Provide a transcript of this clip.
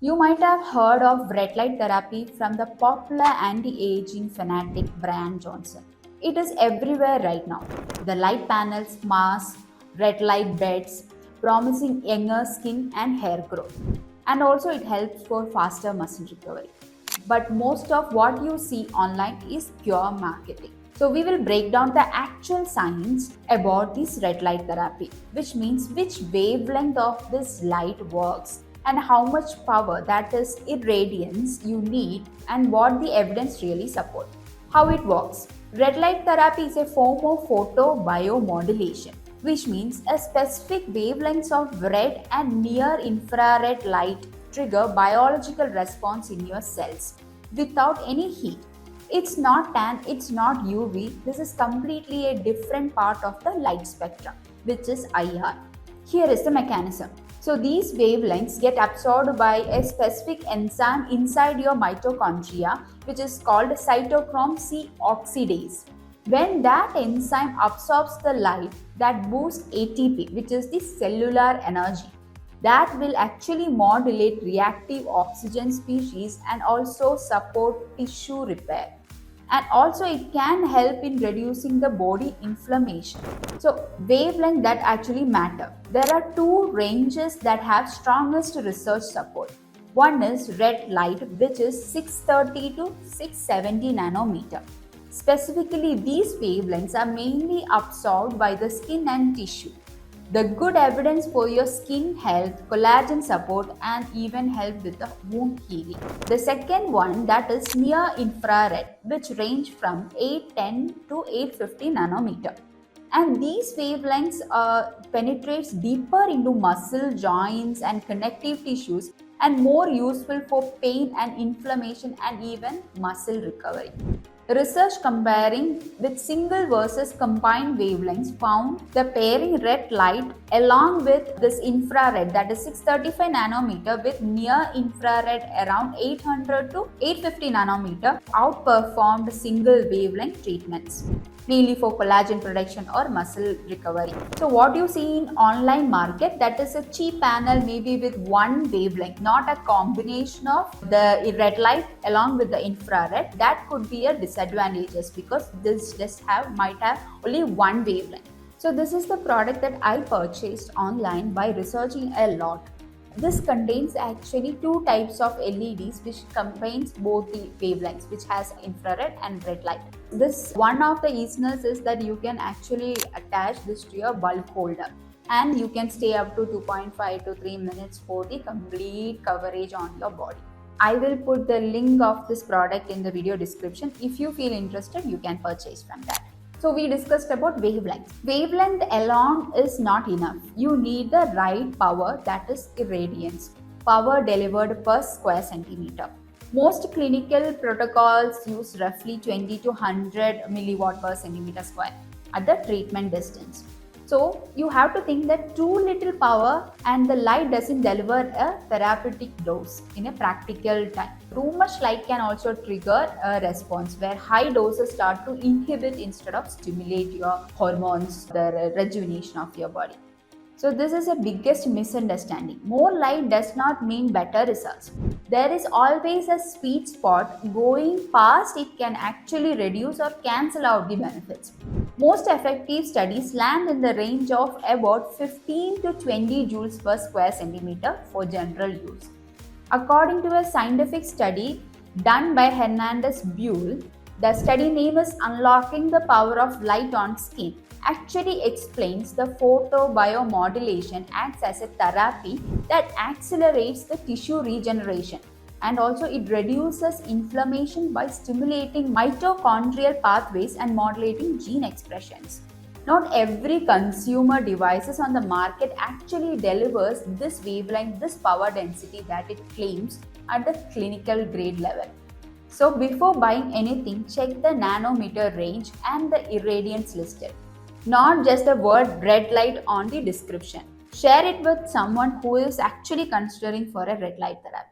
You might have heard of red light therapy from the popular anti-aging fanatic Brian Johnson. It is everywhere right now. The light panels, masks, red light beds, promising younger skin and hair growth. And also it helps for faster muscle recovery. But most of what you see online is pure marketing. So we will break down the actual science about this red light therapy, which means which wavelength of this light works and how much power, that is irradiance, you need and what the evidence really supports. How it works. Red light therapy is a form of photobiomodulation, which means a specific wavelengths of red and near infrared light trigger biological response in your cells without any heat. It's not tan, it's not UV. This is completely a different part of the light spectrum, which is IR. Here is the mechanism. So these wavelengths get absorbed by a specific enzyme inside your mitochondria, which is called cytochrome C oxidase. When that enzyme absorbs the light, that boosts ATP, which is the cellular energy. That will actually modulate reactive oxygen species and also support tissue repair. And also it can help in reducing the body inflammation. So wavelength that actually matter. There are two ranges that have strongest research support. One is red light, which is 630 to 670 nanometer. Specifically, these wavelengths are mainly absorbed by the skin and tissue. The good evidence for your skin health, collagen support, and even help with the wound healing. The second one, that is near infrared, which range from 810 to 850 nanometer. And these wavelengths penetrates deeper into muscle, joints, and connective tissues, and more useful for pain and inflammation and even muscle recovery. Research comparing with single versus combined wavelengths found the pairing red light along with this infrared, that is 635 nanometer, with near infrared around 800 to 850 nanometer outperformed single wavelength treatments, mainly for collagen production or muscle recovery. So what you see in online market, that is a cheap panel maybe with one wavelength, not a combination of the red light along with the infrared. That could be a disadvantageous because this just might have only one wavelength. So this is the product that I purchased online by researching a lot. This contains actually two types of LEDs which combines both the wavelengths, which has infrared and red light. This one of the easiness is that you can actually attach this to your bulb holder and you can stay up to 2.5 to 3 minutes for the complete coverage on your body. I will put the link of this product in the video description. If you feel interested, you can purchase from that. So we discussed about wavelength. Wavelength alone is not enough. You need the right power, that is irradiance. Power delivered per square centimeter. Most clinical protocols use roughly 20 to 100 milliwatt per centimeter square at the treatment distance. So you have to think that too little power and the light doesn't deliver a therapeutic dose in a practical time. Too much light can also trigger a response where high doses start to inhibit instead of stimulate your hormones, the rejuvenation of your body. So this is a biggest misunderstanding. More light does not mean better results. There is always a sweet spot. Going past it can actually reduce or cancel out the benefits. Most effective studies land in the range of about 15 to 20 joules per square centimeter for general use. According to a scientific study done by Hernandez Buell, the study name is Unlocking the Power of Light on Skin, actually explains the photobiomodulation acts as a therapy that accelerates the tissue regeneration, and also it reduces inflammation by stimulating mitochondrial pathways and modulating gene expressions. Not every consumer devices on the market actually delivers this wavelength, this power density that it claims at the clinical grade level. So before buying anything, check the nanometer range and the irradiance listed, not just the word red light on the description. Share it with someone who is actually considering for a red light therapy.